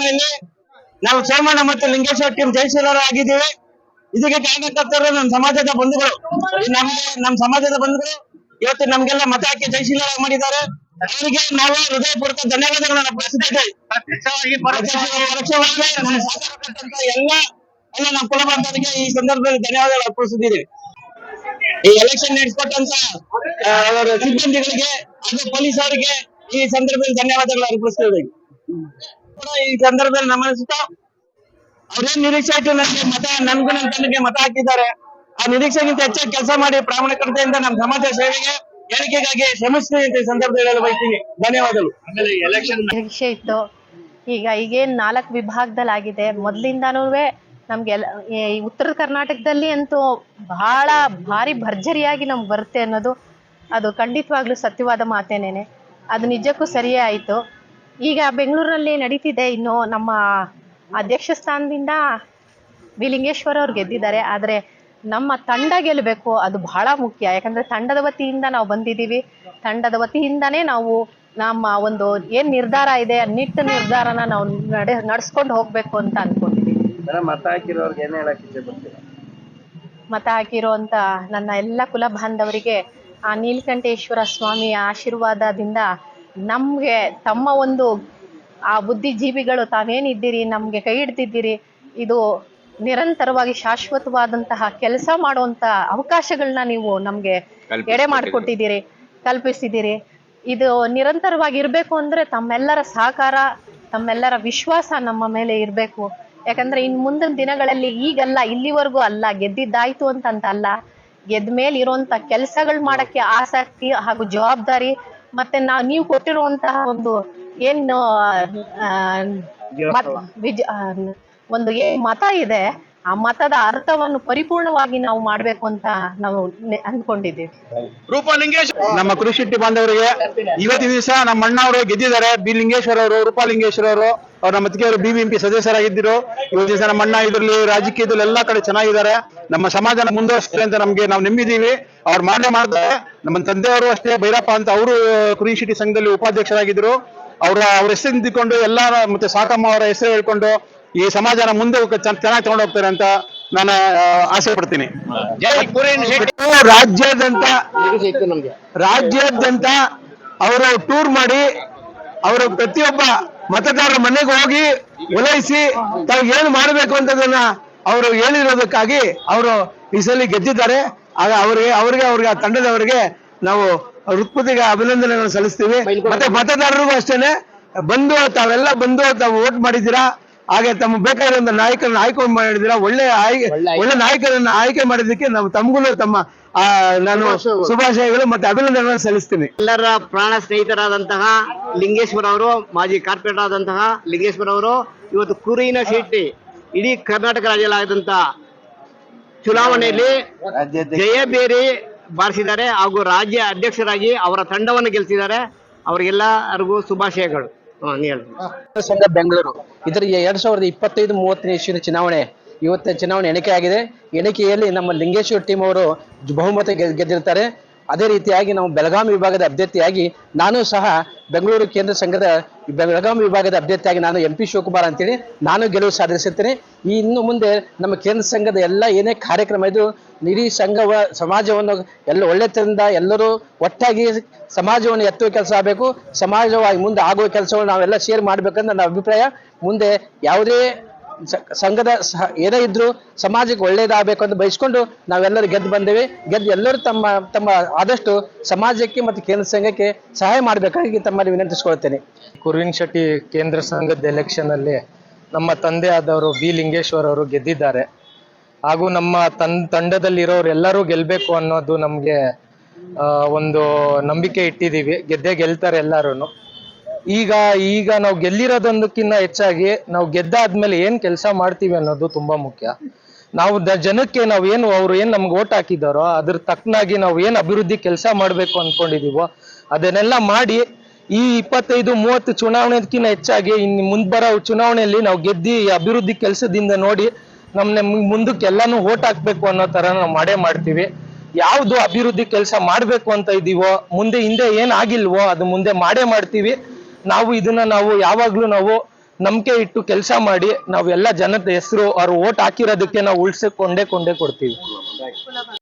ಚುನಾವಣೆಯಲ್ಲಿ ನಾವು ಸೋಮಣ್ಣ ಮತ್ತು ಲಿಂಗೇಶ್ವರ ಟೀಮ್ ಜಯಶೀಲರು ಆಗಿದ್ದೀವಿ. ಇದಕ್ಕೆ ಕಾರಣಕರ್ತರು ನಮ್ಮ ಸಮಾಜದ ಬಂಧುಗಳು. ನಮ್ಮ ಸಮಾಜದ ಬಂಧುಗಳು ಇವತ್ತು ನಮ್ಗೆಲ್ಲ ಮತ ಹಾಕಿ ಜಯಶೀಲರಾಗಿ ಮಾಡಿದ್ದಾರೆ. ಅವರಿಗೆ ನಾವು ಹೃದಯಪೂರ್ವಕ ಧನ್ಯವಾದಗಳನ್ನು ಅರ್ಪಿಸುತ್ತಿದ್ದೇವೆ. ಎಲ್ಲ ನಮ್ಮ ಕುಲ ಬಾಂಧವರಿಗೆ ಈ ಸಂದರ್ಭದಲ್ಲಿ ಧನ್ಯವಾದಗಳು ಅರ್ಪಿಸುತ್ತಿದ್ದೇವೆ. ಈ ಎಲೆಕ್ಷನ್ ನಡೆಸಿಕೊಟ್ಟಂತ ಸಿಬ್ಬಂದಿಗಳಿಗೆ ಹಾಗೂ ಪೊಲೀಸ್ ಅವರಿಗೆ ಈ ಸಂದರ್ಭದಲ್ಲಿ ಧನ್ಯವಾದಗಳು ಅರ್ಪಿಸ್ತೇವೆ. ಈ ಸಂದರ್ಭದಲ್ಲಿ ನಮನಿಸುತ್ತಾ ಅವ್ರೇನ್ ನಿರೀಕ್ಷೆ ಆಯ್ತು ನನ್ಗೂ ನನ್ನ ತಂಡಕ್ಕೆ ಮತ ಹಾಕಿದ್ದಾರೆ. ಆ ನಿರೀಕ್ಷೆಗಿಂತ ಹೆಚ್ಚಾಗಿ ಕೆಲಸ ಮಾಡಿ ಪ್ರಾಮಾಣಿಕತೆಯಿಂದ ನಮ್ಮ ಸಮಾಜ ಸೇವೆಗೆ ಹೇಳಿಕೆಗಾಗಿ ಶ್ರಮಿಸ್ತೀನಿ ಅಂತ ಈ ಸಂದರ್ಭದಲ್ಲಿ ಹೇಳಲು ಬಯಸ್ತೀನಿ. ಧನ್ಯವಾದಗಳು. ಆಮೇಲೆ ಎಲೆಕ್ಷನ್ ನಿರೀಕ್ಷೆ ಇತ್ತು. ಈಗೇನ್ 4 ವಿಭಾಗದಲ್ಲಿ ಆಗಿದೆ. ಮೊದ್ಲಿಂದಾನೂ ನಮ್ಗೆ ಉತ್ತರ ಕರ್ನಾಟಕದಲ್ಲಿ ಅಂತೂ ಬಹಳ ಭಾರಿ ಭರ್ಜರಿಯಾಗಿ ನಮ್ಗೆ ಬರುತ್ತೆ ಅನ್ನೋದು ಅದು ಖಂಡಿತವಾಗ್ಲೂ ಸತ್ಯವಾದ ಮಾತೇನೇನೆ. ಅದು ನಿಜಕ್ಕೂ ಸರಿಯೇ ಆಯಿತು. ಈಗ ಬೆಂಗಳೂರಲ್ಲಿ ನಡೀತಿದೆ. ಇನ್ನು ನಮ್ಮ ಅಧ್ಯಕ್ಷ ಸ್ಥಾನದಿಂದ ಬಿ ಲಿಂಗೇಶ್ವರ ಅವ್ರು ಗೆದ್ದಿದ್ದಾರೆ. ಆದರೆ ನಮ್ಮ ತಂಡ ಗೆಲ್ಲಬೇಕು, ಅದು ಬಹಳ ಮುಖ್ಯ. ಯಾಕಂದರೆ ತಂಡದ ವತಿಯಿಂದ ನಾವು ಬಂದಿದ್ದೀವಿ. ತಂಡದ ವತಿಯಿಂದನೇ ನಾವು ನಮ್ಮ ಒಂದು ಏನು ನಿರ್ಧಾರ ಇದೆ ನಿಟ್ಟ ನಿರ್ಧಾರನ ನಾವು ನಡೆಸ್ಕೊಂಡು ಹೋಗಬೇಕು ಅಂತ ಅಂದ್ಕೊಂಡಿದ್ದೀವಿ. ಮತ ಹಾಕಿರೋರ್ಗೆ ಏನು ಹೇಳಕ್ಕೆ ಇಷ್ಟಪಡ್ತೀರಾ? ಮತ ಹಾಕಿರೋಂಥ ನನ್ನ ಎಲ್ಲ ಕುಲ ಬಾಂಧವರಿಗೆ ಆ ನೀಲಕಂಠೇಶ್ವರ ಸ್ವಾಮಿಯ ಆಶೀರ್ವಾದದಿಂದ ನಮಗೆ ತಮ್ಮ ಒಂದು ಆ ಬುದ್ಧಿಜೀವಿಗಳು ತಾವೇನಿದ್ದೀರಿ ನಮಗೆ ಕೈ ಹಿಡ್ದಿದ್ದೀರಿ, ಇದು ನಿರಂತರವಾಗಿ ಶಾಶ್ವತವಾದಂತಹ ಕೆಲಸ ಮಾಡುವಂಥ ಅವಕಾಶಗಳನ್ನ ನೀವು ನಮಗೆ ಎಡೆ ಮಾಡಿಕೊಟ್ಟಿದ್ದೀರಿ, ಕಲ್ಪಿಸಿದ್ದೀರಿ. ಇದು ನಿರಂತರವಾಗಿ ಇರಬೇಕು ಅಂದರೆ ತಮ್ಮೆಲ್ಲರ ಸಹಕಾರ, ತಮ್ಮೆಲ್ಲರ ವಿಶ್ವಾಸ ನಮ್ಮ ಮೇಲೆ ಇರಬೇಕು. ಯಾಕಂದರೆ ಇನ್ನು ಮುಂದಿನ ದಿನಗಳಲ್ಲಿ ಈಗಲ್ಲ, ಇಲ್ಲಿವರೆಗೂ ಅಲ್ಲ, ಗೆದ್ದಿದ್ದಾಯ್ತು ಅಂತಲ್ಲ, ಗೆದ್ದ ಮೇಲೆ ಇರೋಂಥ ಕೆಲಸಗಳು ಮಾಡೋಕ್ಕೆ ಆಸಕ್ತಿ ಹಾಗೂ ಜವಾಬ್ದಾರಿ ಮತ್ತೆ ನೀವು ಕೊಟ್ಟಿರುವಂತಹ ಒಂದು ಏನು ಒಂದು ಮತ ಇದೆ, ಆ ಮತದ ಅರ್ಥವನ್ನು ಪರಿಪೂರ್ಣವಾಗಿ ನಾವು ಮಾಡಬೇಕು ಅಂತ ನಾವು ಅಂದ್ಕೊಂಡಿದ್ದೀವಿ. ನಮ್ಮ ಕೃಷಿ ಬಾಂಧವರಿಗೆ ಇವತ್ತಿನ ದಿವಸ ನಮ್ಮ ಅಣ್ಣವರು ಗೆದ್ದಿದ್ದಾರೆ. ಬಿ ಲಿಂಗೇಶ್ವರ ಅವರು, ರೂಪಾಲಿಂಗೇಶ್ವರ ಅವರು, ಅವ್ರ ನಮ್ಮ ಮತ್ತಿಗೆಯವರು BBMP ಸದಸ್ಯರಾಗಿದ್ದರು. ಇವತ್ತು ದಿವಸ ನಮ್ಮ ಅಣ್ಣ ಇದರಲ್ಲಿ ರಾಜಕೀಯದಲ್ಲಿ ಎಲ್ಲಾ ಕಡೆ ಚೆನ್ನಾಗಿದ್ದಾರೆ. ನಮ್ಮ ಸಮಾಜ ಮುಂದುವರಿಸ್ತಾರೆ ಅಂತ ನಾವು ನಂಬಿದ್ದೀವಿ. ಅವ್ರು ಮಾಡ್ತಾರೆ. ನಮ್ಮ ತಂದೆಯವರು ಅಷ್ಟೇ, ಭೈರಪ್ಪ ಅಂತ ಅವರು ಕೃಷಿ ಸಂಘದಲ್ಲಿ ಉಪಾಧ್ಯಕ್ಷರಾಗಿದ್ದರು. ಅವ್ರ ಹೆಸರು ತಿಳ್ಕೊಂಡು ಎಲ್ಲ ಮತ್ತೆ ಸಾಕಮ್ಮ ಅವರ ಹೆಸರು ಹೇಳ್ಕೊಂಡು ಈ ಸಮಾಜನ ಮುಂದೆ ಚೆನ್ನಾಗಿ ತಗೊಂಡು ಹೋಗ್ತಾರೆ ಅಂತ ನಾನು ಆಸೆ ಪಡ್ತೀನಿ. ರಾಜ್ಯಾದ್ಯಂತ ಅವರು ಟೂರ್ ಮಾಡಿ ಅವರು ಪ್ರತಿಯೊಬ್ಬ ಮತದಾರರ ಮನೆಗೆ ಹೋಗಿ ಓಲೈಸಿ ತಾವು ಏನು ಮಾಡಬೇಕು ಅಂತದನ್ನ ಅವರು ಹೇಳಿರೋದಕ್ಕಾಗಿ ಅವರು ಈ ಸಲ ಗೆದ್ದಿದ್ದಾರೆ. ಆಗ ಅವ್ರಿಗೆ ಆ ತಂಡದವರಿಗೆ ನಾವು ಹೃತ್ಪೂರ್ವಕ ಅಭಿನಂದನೆಗಳನ್ನು ಸಲ್ಲಿಸ್ತೀವಿ. ಮತ್ತೆ ಮತದಾರರಿಗೂ ಅಷ್ಟೇನೆ ತಾವೆಲ್ಲ ತಾವು ವೋಟ್ ಮಾಡಿದ್ದೀರಾ, ಹಾಗೆ ತಮ್ಮ ಬೇಕಾಗಿರೋ ನಾಯಕರನ್ನ ಆಯ್ಕೆ ಮಾಡಿದ್ದೀರಾ. ಒಳ್ಳೆ ನಾಯಕರನ್ನ ಆಯ್ಕೆ ಮಾಡಿದ್ದಕ್ಕೆ ನಾವು ತಮಗೂ ನಾನು ಶುಭಾಶಯಗಳು ಮತ್ತೆ ಅಭಿನಂದನೆಗಳನ್ನು ಸಲ್ಲಿಸ್ತೀನಿ. ಎಲ್ಲರ ಪ್ರಾಣ ಸ್ನೇಹಿತರಾದಂತಹ ಲಿಂಗೇಶ್ವರ ಅವರು, ಮಾಜಿ ಕಾರ್ಪೊರೇಟರ್ ಆದಂತಹ ಲಿಂಗೇಶ್ವರ ಅವರು ಇವತ್ತು ಕುರಿನ ಶೆಟ್ಟಿ ಇಡೀ ಕರ್ನಾಟಕ ರಾಜ್ಯದಲ್ಲಿ ಆದಂತಹ ಚುನಾವಣೆಯಲ್ಲಿ ಜಯಬೇರಿ ಬಾರಿಸಿದ್ದಾರೆ ಹಾಗೂ ರಾಜ್ಯ ಅಧ್ಯಕ್ಷರಾಗಿ ಅವರ ತಂಡವನ್ನು ಗೆಲ್ಲಿಸಿದ್ದಾರೆ. ಅವರಿಗೆಲ್ಲರಿಗೂ ಶುಭಾಶಯಗಳು. ಸಂಘ ಬೆಂಗಳೂರು ಇದರ 2025-30ನೇ ಇಸ್ವಿನ ಚುನಾವಣೆ ಇವತ್ತಿನ ಚುನಾವಣೆ ಎಣಿಕೆ ಆಗಿದೆ. ಎಣಿಕೆಯಲ್ಲಿ ನಮ್ಮ ಲಿಂಗೇಶ್ವರ ಟೀಮ್ ಅವರು ಬಹುಮತ ಗೆದ್ದಿರ್ತಾರೆ. ಅದೇ ರೀತಿಯಾಗಿ ನಾವು ಬೆಳಗಾವಿ ವಿಭಾಗದ ಅಭ್ಯರ್ಥಿಯಾಗಿ ನಾನು ಸಹ ಬೆಂಗಳೂರು ಕೇಂದ್ರ ಸಂಘದ ಬೆಳಗಾವಿ ವಿಭಾಗದ ಅಭ್ಯರ್ಥಿಯಾಗಿ ನಾನು MP ಶಿವಕುಮಾರ್ ಅಂತೇಳಿ ನಾನು ಗೆಲುವು ಸಾಧಿಸುತ್ತೇನೆ. ಇನ್ನು ಮುಂದೆ ನಮ್ಮ ಕೇಂದ್ರ ಸಂಘದ ಎಲ್ಲ ಏನೇ ಕಾರ್ಯಕ್ರಮ ಇದ್ರು ಇಡೀ ಸಮಾಜವನ್ನು ಎಲ್ಲ ಒಳ್ಳೆತನದಿಂದ ಎಲ್ಲರೂ ಒಟ್ಟಾಗಿ ಸಮಾಜವನ್ನು ಎತ್ತುವ ಕೆಲಸ ಆಗಬೇಕು. ಸಮಾಜವಾಗಿ ಮುಂದೆ ಆಗುವ ಕೆಲಸವನ್ನು ನಾವೆಲ್ಲ ಶೇರ್ ಮಾಡ್ಬೇಕಂತ ನನ್ನ ಅಭಿಪ್ರಾಯ. ಮುಂದೆ ಯಾವುದೇ ಸಂಘದ ಏನೇ ಇದ್ರು ಸಮಾಜಕ್ಕೆ ಒಳ್ಳೇದಾಗಬೇಕು ಅಂತ ಬಯಸ್ಕೊಂಡು ನಾವೆಲ್ಲರೂ ಗೆದ್ದು ಬಂದೇವೆ. ಎಲ್ಲರೂ ತಮ್ಮ ಆದಷ್ಟು ಸಮಾಜಕ್ಕೆ ಮತ್ತು ಕೇಂದ್ರ ಸಂಘಕ್ಕೆ ಸಹಾಯ ಮಾಡಬೇಕಾಗಿ ತಮ್ಮಲ್ಲಿ ವಿನಂತಿಸ್ಕೊಳ್ತೇನೆ. ಕುರುವಿನ ಶೆಟ್ಟಿ ಕೇಂದ್ರ ಸಂಘದ ಎಲೆಕ್ಷನ್ ಅಲ್ಲಿ ನಮ್ಮ ತಂದೆ ಆದವರು ಬಿ ಲಿಂಗೇಶ್ವರ ಅವರು ಗೆದ್ದಿದ್ದಾರೆ. ಹಾಗೂ ನಮ್ಮ ತಂಡದಲ್ಲಿರೋರೆಲ್ಲರೂ ಗೆಲ್ಲಬೇಕು ಅನ್ನೋದು ನಮಗೆ ಒಂದು ನಂಬಿಕೆ ಇಟ್ಟಿದ್ದೀವಿ. ಗೆಲ್ತಾರೆ ಎಲ್ಲರೂ. ಈಗ ನಾವು ಗೆಲ್ಲಿರೋದೊಂದಕ್ಕಿಂತ ಹೆಚ್ಚಾಗಿ ನಾವು ಗೆದ್ದಾದ್ಮೇಲೆ ಏನ್ ಕೆಲಸ ಮಾಡ್ತೀವಿ ಅನ್ನೋದು ತುಂಬಾ ಮುಖ್ಯ. ನಾವು ಜನಕ್ಕೆ ಅವ್ರು ಏನ್ ನಮ್ಗೆ ಓಟ್ ಹಾಕಿದಾರೋ ಅದ್ರ ತಕ್ಕನಾಗಿ ನಾವು ಏನ್ ಅಭಿವೃದ್ಧಿ ಕೆಲಸ ಮಾಡ್ಬೇಕು ಅನ್ಕೊಂಡಿದೀವೋ ಅದನ್ನೆಲ್ಲ ಮಾಡಿ ಈ 25-30 ಚುನಾವಣೆಗಿಂತ ಹೆಚ್ಚಾಗಿ ಇನ್ನು ಮುಂದ್ಬರೋ ಚುನಾವಣೆಯಲ್ಲಿ ನಾವು ಗೆದ್ದಿ ಅಭಿವೃದ್ಧಿ ಕೆಲಸದಿಂದ ನೋಡಿ ಮುಂದಕ್ಕೆ ಎಲ್ಲಾನು ಓಟ್ ಹಾಕ್ಬೇಕು ಅನ್ನೋ ತರ ನಾವು ಮಾಡ್ತೀವಿ. ಯಾವ್ದು ಅಭಿವೃದ್ಧಿ ಕೆಲಸ ಮಾಡ್ಬೇಕು ಅಂತ ಇದೀವೋ ಹಿಂದೆ ಏನ್ ಆಗಿಲ್ವೋ ಅದು ಮುಂದೆ ಮಾಡ್ತೀವಿ. ನಾವು ಯಾವಾಗ್ಲೂ ನಂಬಿಕೆ ಇಟ್ಟು ಕೆಲಸ ಮಾಡಿ ನಾವೆಲ್ಲ ಜನದ ಹೆಸರು ಅವ್ರು ಓಟ್ ಹಾಕಿರೋದಕ್ಕೆ ನಾವು ಉಳ್ಸಿಕೊಂಡೇ ಕೊಡ್ತೀವಿ.